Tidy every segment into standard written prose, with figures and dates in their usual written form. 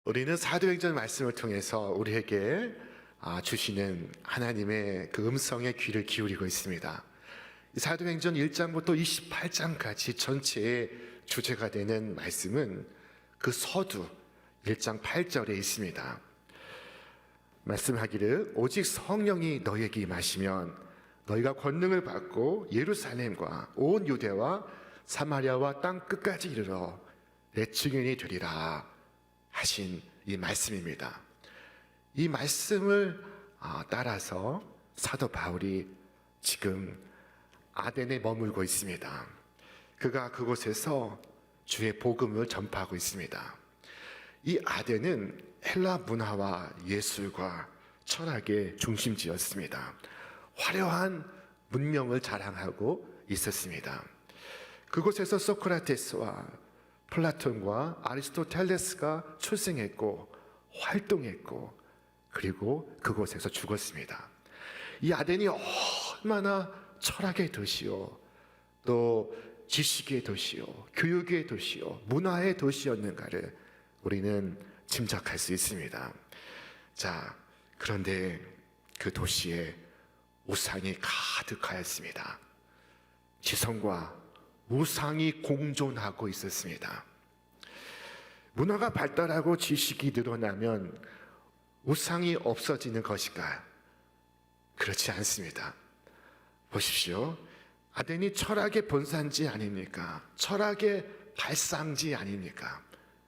우리는 사도행전 말씀을 통해서 우리에게 주시는 하나님의 그 음성에 귀를 기울이고 있습니다. 사도행전 1장부터 28장까지 전체의 주제가 되는 말씀은 그 서두 1장 8절에 있습니다. 말씀하기를 오직 성령이 너희에게 임하시면 너희가 권능을 받고 예루살렘과 온 유대와 사마리아와 땅 끝까지 이르러 내 증인이 되리라 하신 이 말씀입니다. 이 말씀을 따라서 사도 바울이 지금 아덴에 머물고 있습니다. 그가 그곳에서 주의 복음을 전파하고 있습니다. 이 아덴은 헬라 문화와 예술과 철학의 중심지였습니다. 화려한 문명을 자랑하고 있었습니다. 그곳에서 소크라테스와 플라톤과 아리스토텔레스가 출생했고 활동했고 그리고 그곳에서 죽었습니다. 이 아덴이 얼마나 철학의 도시요, 또 지식의 도시요, 교육의 도시요, 문화의 도시였는가를 우리는 짐작할 수 있습니다. 자, 그런데 그 도시에 우상이 가득하였습니다. 지성과 우상이 공존하고 있었습니다. 문화가 발달하고 지식이 늘어나면 우상이 없어지는 것일까요? 그렇지 않습니다. 보십시오. 아덴이 철학의 본산지 아닙니까? 철학의 발상지 아닙니까?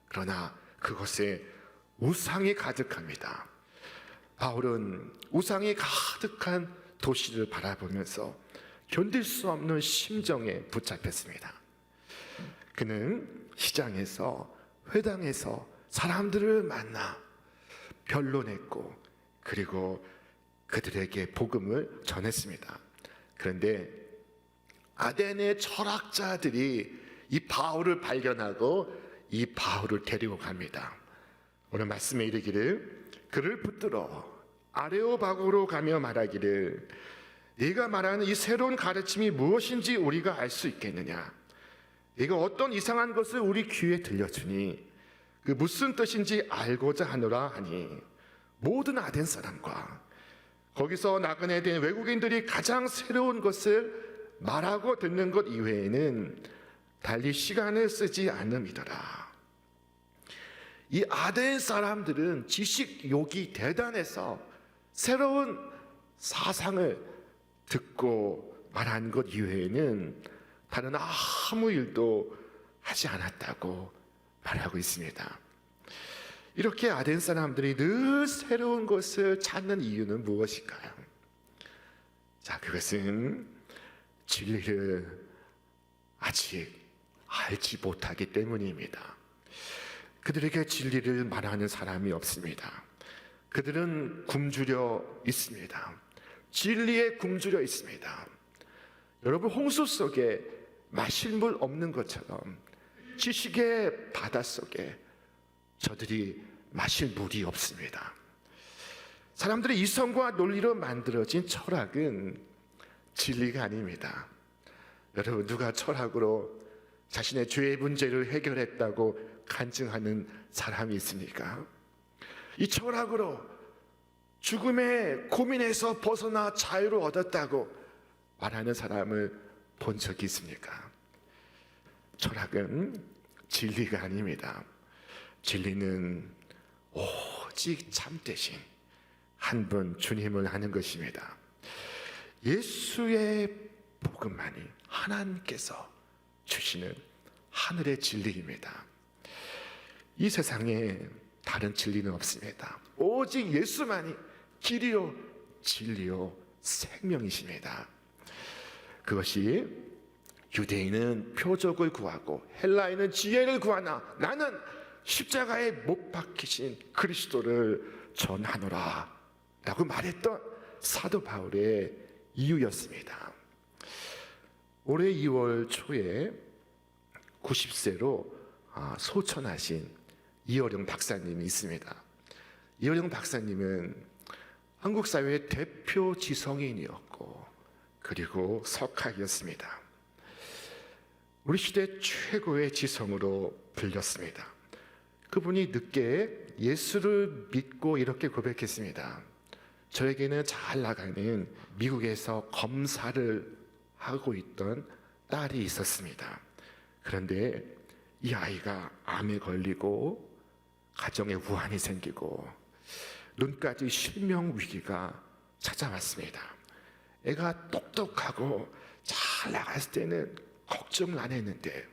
그러나 그곳에 우상이 가득합니다. 바울은 우상이 가득한 도시를 바라보면서 견딜 수 없는 심정에 붙잡혔습니다. 그는 시장에서, 회당에서 사람들을 만나 변론했고 그리고 그들에게 복음을 전했습니다. 그런데 아덴의 철학자들이 이 바울을 발견하고 이 바울을 데리고 갑니다. 오늘 말씀에 이르기를 그를 붙들어 아레오바고로 가며 말하기를 네가 말하는 이 새로운 가르침이 무엇인지 우리가 알 수 있겠느냐? 네가 어떤 이상한 것을 우리 귀에 들려주니 그 무슨 뜻인지 알고자 하노라 하니 모든 아덴 사람과 거기서 나그네 된 외국인들이 가장 새로운 것을 말하고 듣는 것 이외에는 달리 시간을 쓰지 않음이더라. 이 아덴 사람들은 지식욕이 대단해서 새로운 사상을 듣고 말한 것 이외에는 다른 아무 일도 하지 않았다고 말하고 있습니다. 이렇게 아덴 사람들이 늘 새로운 것을 찾는 이유는 무엇일까요? 자, 그것은 진리를 아직 알지 못하기 때문입니다. 그들에게 진리를 말하는 사람이 없습니다. 그들은 굶주려 있습니다. 진리에 굶주려 있습니다. 여러분, 홍수 속에 마실 물 없는 것처럼 지식의 바다 속에 저들이 마실 물이 없습니다. 사람들의 이성과 논리로 만들어진 철학은 진리가 아닙니다. 여러분, 누가 철학으로 자신의 죄의 문제를 해결했다고 간증하는 사람이 있습니까? 이 철학으로 죽음의 고민에서 벗어나 자유를 얻었다고 말하는 사람을 본 적이 있습니까? 철학은 진리가 아닙니다. 진리는 오직 참 대신 한 분 주님을 아는 것입니다. 예수의 복음만이 하나님께서 주시는 하늘의 진리입니다. 이 세상에 다른 진리는 없습니다. 오직 예수만이 길이요 진리요 생명이십니다. 그것이 유대인은 표적을 구하고 헬라인은 지혜를 구하나 나는 십자가에 못 박히신 그리스도를 전하노라 라고 말했던 사도 바울의 이유였습니다. 올해 2월 초에 90세로 소천하신 이어령 박사님이 있습니다. 이어령 박사님은 한국 사회의 대표 지성인이었고 그리고 석학이었습니다. 우리 시대 최고의 지성으로 불렸습니다. 그분이 늦게 예수를 믿고 이렇게 고백했습니다. 저에게는 잘 나가는 미국에서 검사를 하고 있던 딸이 있었습니다. 그런데 이 아이가 암에 걸리고 가정에 우환이 생기고 눈까지 실명 위기가 찾아왔습니다. 애가 똑똑하고 잘 나갔을 때는 걱정을 안 했는데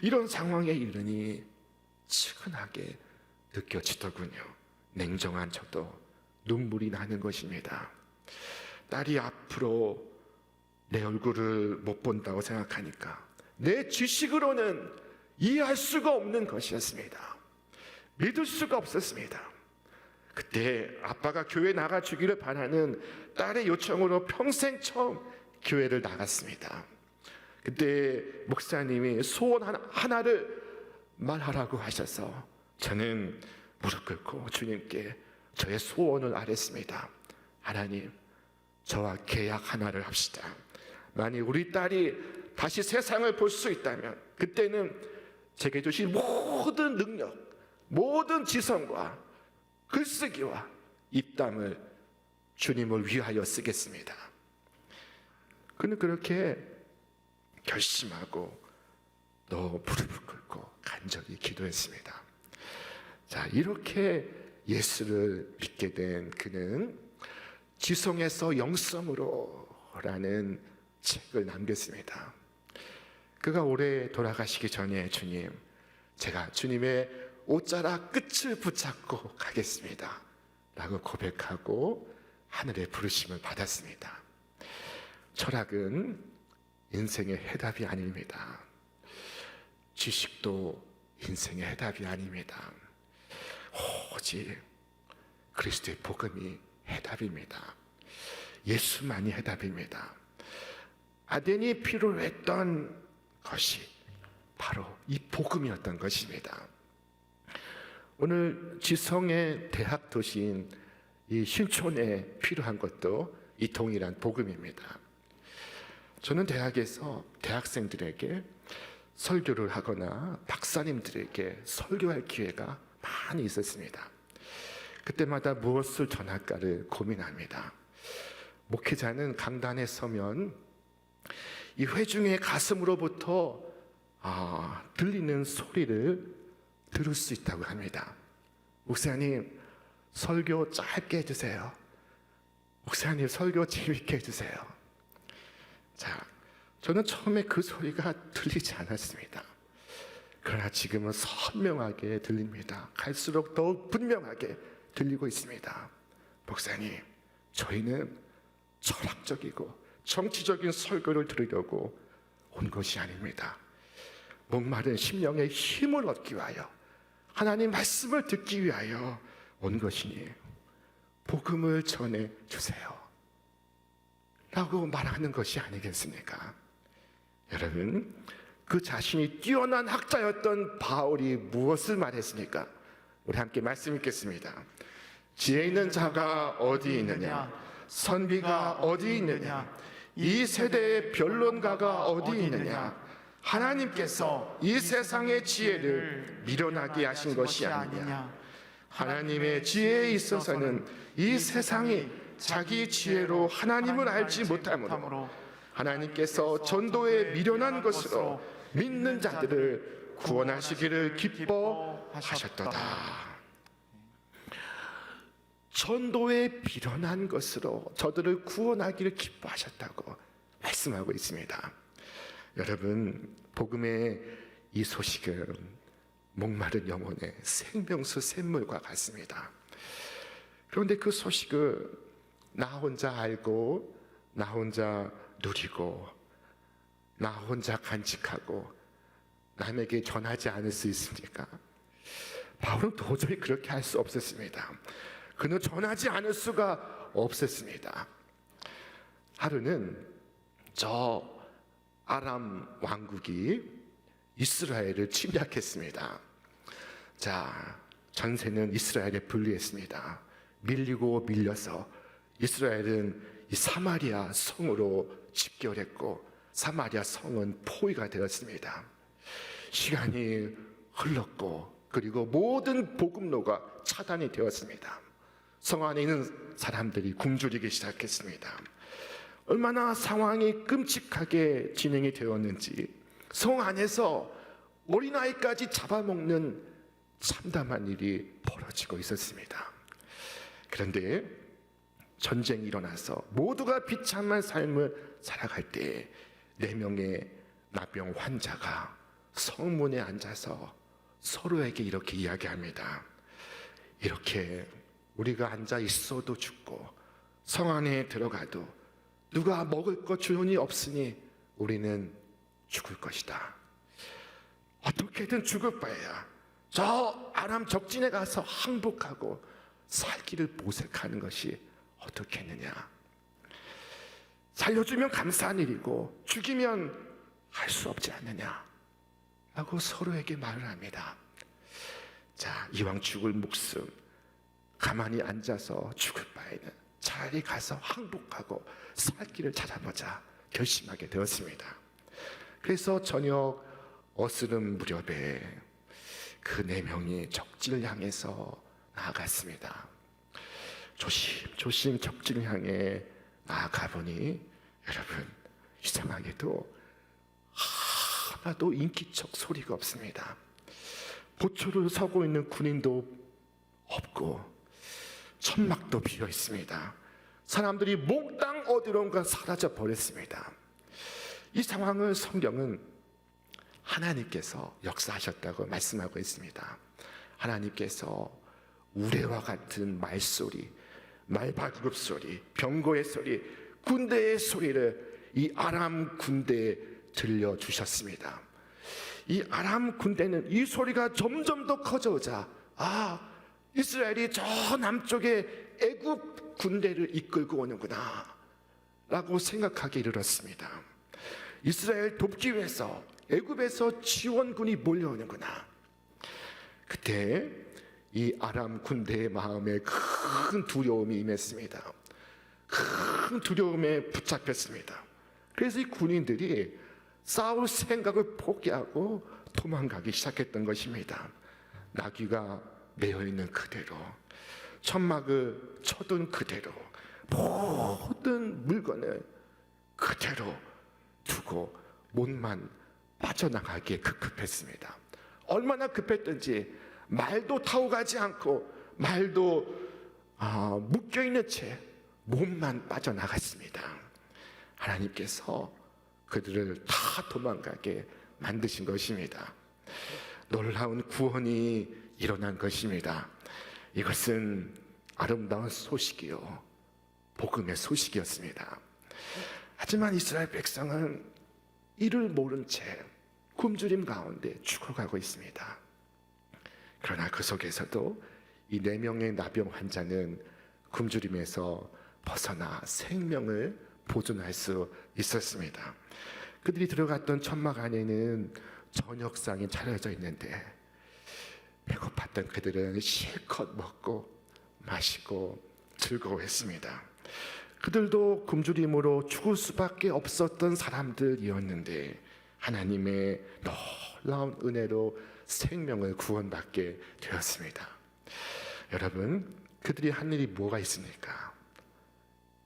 이런 상황에 이르니 측은하게 느껴지더군요. 냉정한 저도 눈물이 나는 것입니다. 딸이 앞으로 내 얼굴을 못 본다고 생각하니까 내 지식으로는 이해할 수가 없는 것이었습니다. 믿을 수가 없었습니다. 그때 아빠가 교회 나가주기를 바라는 딸의 요청으로 평생 처음 교회를 나갔습니다. 그때 목사님이 소원 하나를 말하라고 하셔서 저는 무릎 꿇고 주님께 저의 소원을 아뢰습니다. 하나님, 저와 계약 하나를 합시다. 만약 우리 딸이 다시 세상을 볼 수 있다면 그때는 제게 주신 모든 능력, 모든 지성과 글쓰기와 입담을 주님을 위하여 쓰겠습니다. 그는 그렇게 결심하고 또 무릎을 꿇고 간절히 기도했습니다. 자, 이렇게 예수를 믿게 된 그는 지성에서 영성으로라는 책을 남겼습니다. 그가 올해 돌아가시기 전에 주님, 제가 주님의 옷자락 끝을 붙잡고 가겠습니다 라고 고백하고 하늘의 부르심을 받았습니다. 철학은 인생의 해답이 아닙니다. 지식도 인생의 해답이 아닙니다. 오직 그리스도의 복음이 해답입니다. 예수만이 해답입니다. 아덴이 필요로 했던 것이 바로 이 복음이었던 것입니다. 오늘 지성의 대학 도시인 이 신촌에 필요한 것도 이 동일한 복음입니다. 저는 대학에서 대학생들에게 설교를 하거나 박사님들에게 설교할 기회가 많이 있었습니다. 그때마다 무엇을 전할까를 고민합니다. 목회자는 강단에 서면 이 회중의 가슴으로부터 들리는 소리를 들을 수 있다고 합니다. 목사님, 설교 짧게 해주세요. 목사님, 설교 재밌게 해주세요. 자, 저는 처음에 그 소리가 들리지 않았습니다. 그러나 지금은 선명하게 들립니다. 갈수록 더욱 분명하게 들리고 있습니다. 목사님, 저희는 철학적이고 정치적인 설교를 들으려고 온 것이 아닙니다. 목마른 심령의 힘을 얻기 위하여 하나님 말씀을 듣기 위하여 온 것이니 복음을 전해 주세요 라고 말하는 것이 아니겠습니까? 여러분, 그 자신이 뛰어난 학자였던 바울이 무엇을 말했습니까? 우리 함께 말씀 읽겠습니다. 지혜 있는 자가 어디 있느냐? 선비가 어디 있느냐? 이 세대의 변론가가 어디 있느냐? 하나님께서 이 세상의 지혜를 미련하게 하신 것이 아니냐? 하나님의 지혜에 있어서는 이 세상이 자기 지혜로 하나님을 알지 못하므로 하나님께서 전도에 미련한 것으로 믿는 자들을 구원하시기를 기뻐하셨도다. 전도에 미련한 것으로 저들을 구원하기를 기뻐하셨다고 말씀하고 있습니다. 여러분, 복음의 이 소식은 목마른 영혼의 생명수 샘물과 같습니다. 그런데 그 소식을 나 혼자 알고 나 혼자 누리고 나 혼자 간직하고 남에게 전하지 않을 수 있습니까? 바울은 도저히 그렇게 할 수 없었습니다. 그는 전하지 않을 수가 없었습니다. 하루는 저 아람 왕국이 이스라엘을 침략했습니다. 자, 전세는 이스라엘에 분리했습니다. 밀리고 밀려서 이스라엘은 이 사마리아 성으로 집결했고 사마리아 성은 포위가 되었습니다. 시간이 흘렀고 그리고 모든 복음로가 차단이 되었습니다. 성 안에 있는 사람들이 굶주리기 시작했습니다. 얼마나 상황이 끔찍하게 진행이 되었는지 성 안에서 어린아이까지 잡아먹는 참담한 일이 벌어지고 있었습니다. 그런데 전쟁이 일어나서 모두가 비참한 삶을 살아갈 때 4명의 나병 환자가 성문에 앉아서 서로에게 이렇게 이야기합니다. 이렇게 우리가 앉아 있어도 죽고 성 안에 들어가도 누가 먹을 것 주원이 없으니 우리는 죽을 것이다. 어떻게든 죽을 바에야 저 아람 적진에 가서 항복하고 살기를 모색하는 것이 어떻겠느냐. 살려주면 감사한 일이고 죽이면 할 수 없지 않느냐 라고 서로에게 말을 합니다. 자, 이왕 죽을 목숨 가만히 앉아서 죽을 바에는 차라리 가서 항복하고 살 길을 찾아보자 결심하게 되었습니다. 그래서 저녁 어스름 무렵에 그 4명이 적진을 향해서 나아갔습니다. 조심조심 적진을 향해 나아가보니 여러분, 이상하게도 하나도 인기척 소리가 없습니다. 보초를 서고 있는 군인도 없고 천막도 비어 있습니다. 사람들이 몽땅 어디론가 사라져 버렸습니다. 이 상황을 성경은 하나님께서 역사하셨다고 말씀하고 있습니다. 하나님께서 우레와 같은 말소리, 말발굽 소리, 병거의 소리, 군대의 소리를 이 아람 군대에 들려주셨습니다. 이 아람 군대는 이 소리가 점점 더 커져오자 이스라엘이 저 남쪽에 애굽 군대를 이끌고 오는구나 라고 생각하기 이르렀습니다. 이스라엘 돕기 위해서 애굽에서 지원군이 몰려오는구나. 그때 이 아람 군대의 마음에 큰 두려움이 임했습니다. 큰 두려움에 붙잡혔습니다. 그래서 이 군인들이 싸울 생각을 포기하고 도망가기 시작했던 것입니다. 나귀가 매여있는 그대로, 천막을 쳐둔 그대로, 모든 물건을 그대로 두고 몸만 빠져나가기에 급급했습니다. 얼마나 급했던지 말도 타고 가지 않고 말도 묶여있는 채 몸만 빠져나갔습니다. 하나님께서 그들을 다 도망가게 만드신 것입니다. 놀라운 구원이 일어난 것입니다. 이것은 아름다운 소식이요, 복음의 소식이었습니다. 하지만 이스라엘 백성은 이를 모른 채 굶주림 가운데 죽어가고 있습니다. 그러나 그 속에서도 이 4명의 나병 환자는 굶주림에서 벗어나 생명을 보존할 수 있었습니다. 그들이 들어갔던 천막 안에는 저녁상이 차려져 있는데 배고팠던 그들은 실컷 먹고 마시고 즐거워했습니다. 그들도 굶주림으로 죽을 수밖에 없었던 사람들이었는데 하나님의 놀라운 은혜로 생명을 구원받게 되었습니다. 여러분, 그들이 한 일이 뭐가 있습니까?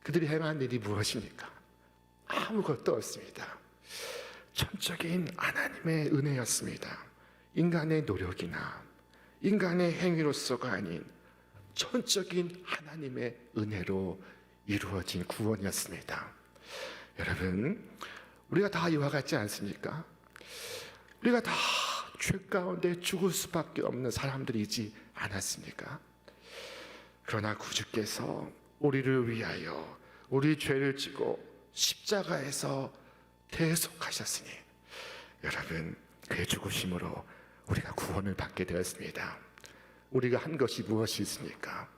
그들이 행한 일이 무엇입니까? 아무것도 없습니다. 전적인 하나님의 은혜였습니다. 인간의 노력이나 인간의 행위로서가 아닌 전적인 하나님의 은혜로 이루어진 구원이었습니다. 여러분, 우리가 다 이와 같지 않습니까? 우리가 다 죄 가운데 죽을 수밖에 없는 사람들이지 않았습니까? 그러나 구주께서 우리를 위하여 우리 죄를 지고 십자가에서 대속하셨으니 여러분, 그의 죽으심으로 우리가 구원을 받게 되었습니다. 우리가 한 것이 무엇이 있습니까?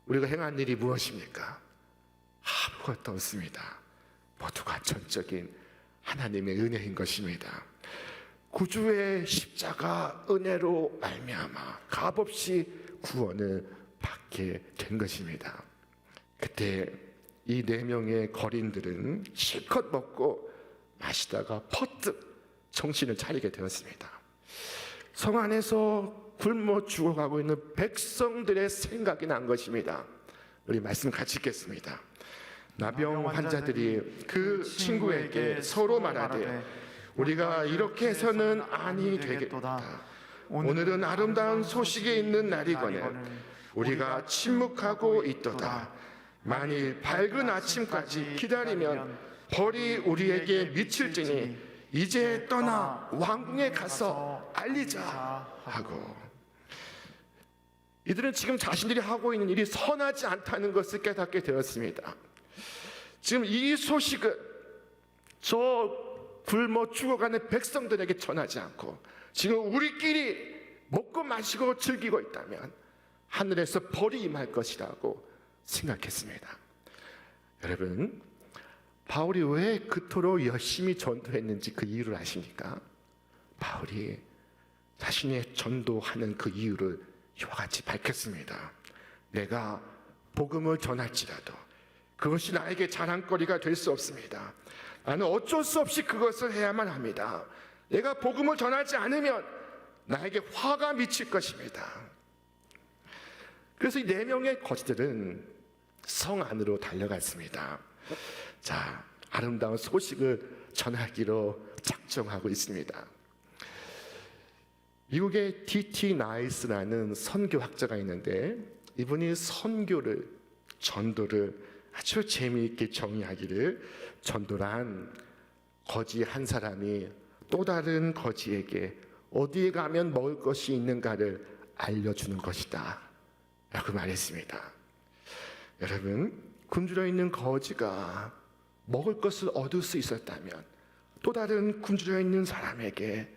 우리가 행한 일이 무엇입니까? 아무것도 없습니다. 모두가 전적인 하나님의 은혜인 것입니다. 구주의 십자가 은혜로 말미암아 값없이 구원을 받게 된 것입니다. 그때 이 4명의 거린들은 실컷 먹고 마시다가 퍼뜩 정신을 차리게 되었습니다. 성 안에서 굶어 죽어가고 있는 백성들의 생각이 난 것입니다. 우리 말씀 같이 읽겠습니다. 나병 환자들이 그 친구에게 서로 말하되 우리가 이렇게 해서는 아니 되겠다. 오늘은 아름다운 소식이 있는 날이거늘 우리가 침묵하고 있도다. 만일 밝은 아침까지 기다리면 벌이 우리에게 미칠지니 이제 떠나 왕궁에 가서 알리자 하고, 이들은 지금 자신들이 하고 있는 일이 선하지 않다는 것을 깨닫게 되었습니다. 지금 이 소식을 저 굶어 죽어가는 백성들에게 전하지 않고 지금 우리끼리 먹고 마시고 즐기고 있다면 하늘에서 벌이 임할 것이라고 생각했습니다. 여러분, 바울이 왜 그토록 열심히 전도했는지 그 이유를 아십니까? 바울이 자신의 전도하는 그 이유를 이와 같이 밝혔습니다. 내가 복음을 전할지라도 그것이 나에게 자랑거리가 될 수 없습니다. 나는 어쩔 수 없이 그것을 해야만 합니다. 내가 복음을 전하지 않으면 나에게 화가 미칠 것입니다. 그래서 이 4명의 거지들은 성 안으로 달려갔습니다. 자, 아름다운 소식을 전하기로 작정하고 있습니다. 미국의 D.T. 나이스라는 선교학자가 있는데 이분이 선교를, 전도를 아주 재미있게 정의하기를, 전도란 거지 한 사람이 또 다른 거지에게 어디에 가면 먹을 것이 있는가를 알려주는 것이다 라고 말했습니다. 여러분, 굶주려 있는 거지가 먹을 것을 얻을 수 있었다면 또 다른 굶주려 있는 사람에게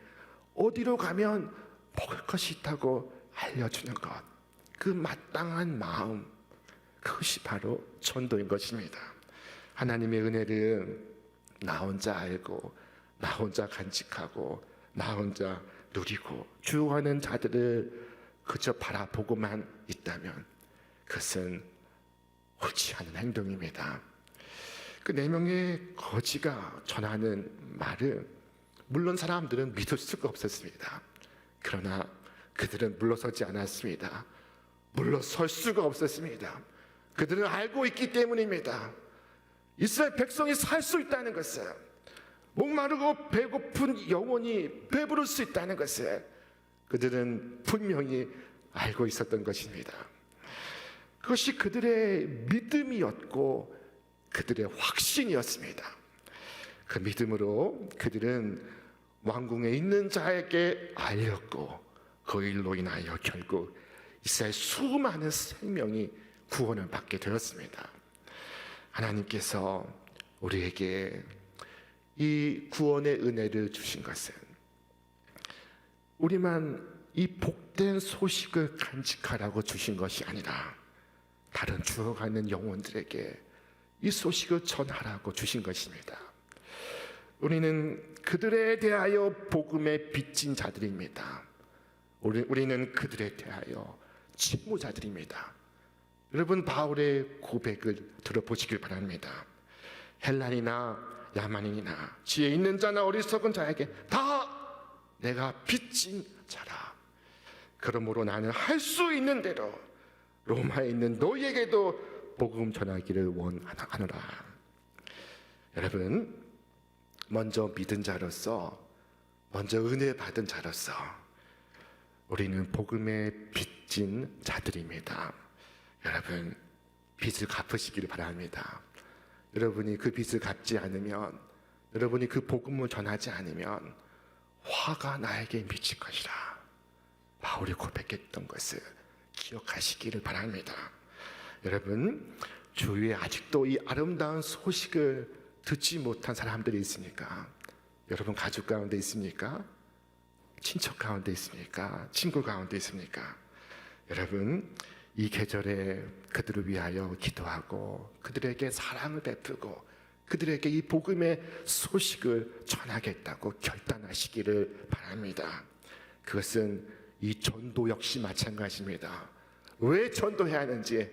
어디로 가면 먹을 것이 있다고 알려주는 것, 그 마땅한 마음, 그것이 바로 전도인 것입니다. 하나님의 은혜를 나 혼자 알고 나 혼자 간직하고 나 혼자 누리고 주어하는 자들을 그저 바라보고만 있다면 그것은 옳지 않은 행동입니다. 그 4명의 거지가 전하는 말을 물론 사람들은 믿을 수가 없었습니다. 그러나 그들은 물러서지 않았습니다. 물러설 수가 없었습니다. 그들은 알고 있기 때문입니다. 이스라엘 백성이 살 수 있다는 것을, 목마르고 배고픈 영혼이 배부를 수 있다는 것을 그들은 분명히 알고 있었던 것입니다. 그것이 그들의 믿음이었고 그들의 확신이었습니다. 그 믿음으로 그들은 왕궁에 있는 자에게 알렸고 그 일로 인하여 결국 이스라엘 수많은 생명이 구원을 받게 되었습니다. 하나님께서 우리에게 이 구원의 은혜를 주신 것은 우리만 이 복된 소식을 간직하라고 주신 것이 아니라 다른 죽어가는 영혼들에게 이 소식을 전하라고 주신 것입니다. 우리는 그들에 대하여 복음에 빚진 자들입니다. 우리는 그들에 대하여 책무자들입니다. 여러분, 바울의 고백을 들어보시길 바랍니다. 헬란이나 야만인이나 지혜 있는 자나 어리석은 자에게 다 내가 빚진 자라. 그러므로 나는 할 수 있는 대로 로마에 있는 너희에게도 복음 전하기를 원하노라. 여러분, 먼저 믿은 자로서, 먼저 은혜 받은 자로서 우리는 복음에 빚진 자들입니다. 여러분, 빚을 갚으시기를 바랍니다. 여러분이 그 빚을 갚지 않으면, 여러분이 그 복음을 전하지 않으면 화가 나에게 미칠 것이라 바울이 고백했던 것을 기억하시기를 바랍니다. 여러분, 주위에 아직도 이 아름다운 소식을 듣지 못한 사람들이 있습니까? 여러분, 가족 가운데 있습니까? 친척 가운데 있습니까? 친구 가운데 있습니까? 여러분, 이 계절에 그들을 위하여 기도하고 그들에게 사랑을 베푸고 그들에게 이 복음의 소식을 전하겠다고 결단하시기를 바랍니다. 그것은 이 전도 역시 마찬가지입니다. 왜 전도해야 하는지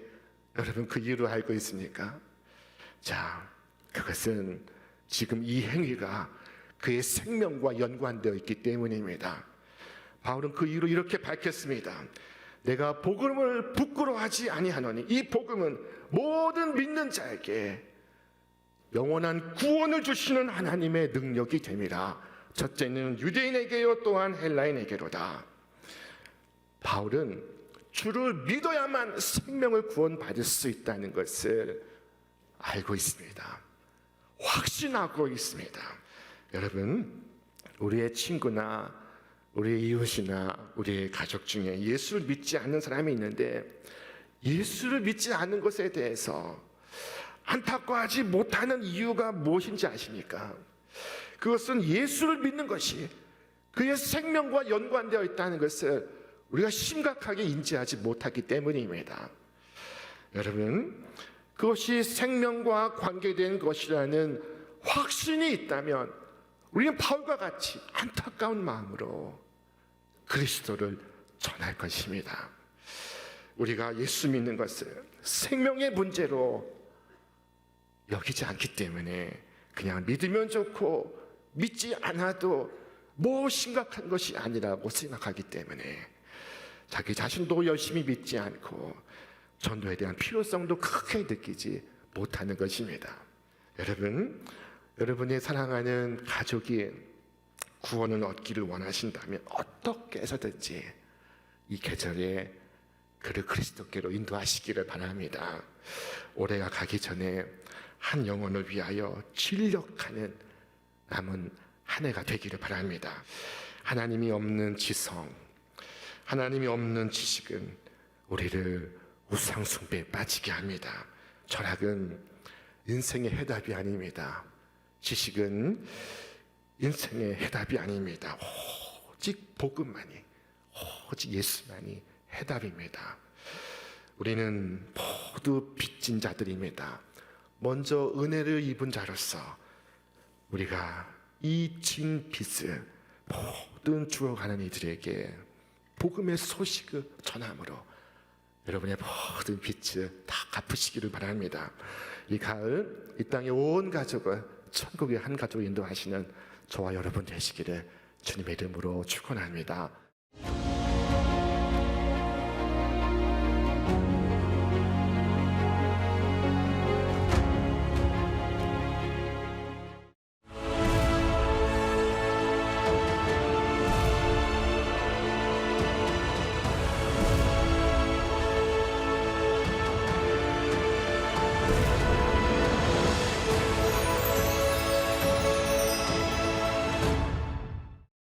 여러분 그 이유를 알고 있습니까? 자, 그것은 지금 이 행위가 그의 생명과 연관되어 있기 때문입니다. 바울은 그 이유로 이렇게 밝혔습니다. 내가 복음을 부끄러워하지 아니하노니 이 복음은 모든 믿는 자에게 영원한 구원을 주시는 하나님의 능력이 됨이라. 첫째는 유대인에게요 또한 헬라인에게로다. 바울은 주를 믿어야만 생명을 구원받을 수 있다는 것을 알고 있습니다. 확신하고 있습니다. 여러분, 우리의 친구나 우리의 이웃이나 우리의 가족 중에 예수를 믿지 않는 사람이 있는데 예수를 믿지 않는 것에 대해서 안타까워하지 못하는 이유가 무엇인지 아십니까? 그것은 예수를 믿는 것이 그의 생명과 연관되어 있다는 것을 우리가 심각하게 인지하지 못하기 때문입니다. 여러분, 그것이 생명과 관계된 것이라는 확신이 있다면 우리는 바울과 같이 안타까운 마음으로 그리스도를 전할 것입니다. 우리가 예수 믿는 것을 생명의 문제로 여기지 않기 때문에 그냥 믿으면 좋고 믿지 않아도 뭐 심각한 것이 아니라고 생각하기 때문에 자기 자신도 열심히 믿지 않고 전도에 대한 필요성도 크게 느끼지 못하는 것입니다. 여러분, 여러분의 사랑하는 가족이 구원을 얻기를 원하신다면 어떻게 해서든지 이 계절에 그를 그리스도께로 인도하시기를 바랍니다. 올해가 가기 전에 한 영혼을 위하여 진력하는 남은 한 해가 되기를 바랍니다. 하나님이 없는 지성, 하나님이 없는 지식은 우리를 우상 숭배에 빠지게 합니다. 철학은 인생의 해답이 아닙니다. 지식은 인생의 해답이 아닙니다. 오직 복음만이, 오직 예수만이 해답입니다. 우리는 모두 빚진 자들입니다. 먼저 은혜를 입은 자로서 우리가 이 진 빚을 모든 죽어가는 이들에게 복음의 소식을 전함으로 여러분의 모든 빚을 다 갚으시기를 바랍니다. 이 가을 이 땅의 온 가족을 천국의 한 가족으로 인도하시는 저와 여러분 되시기를 주님의 이름으로 축원합니다.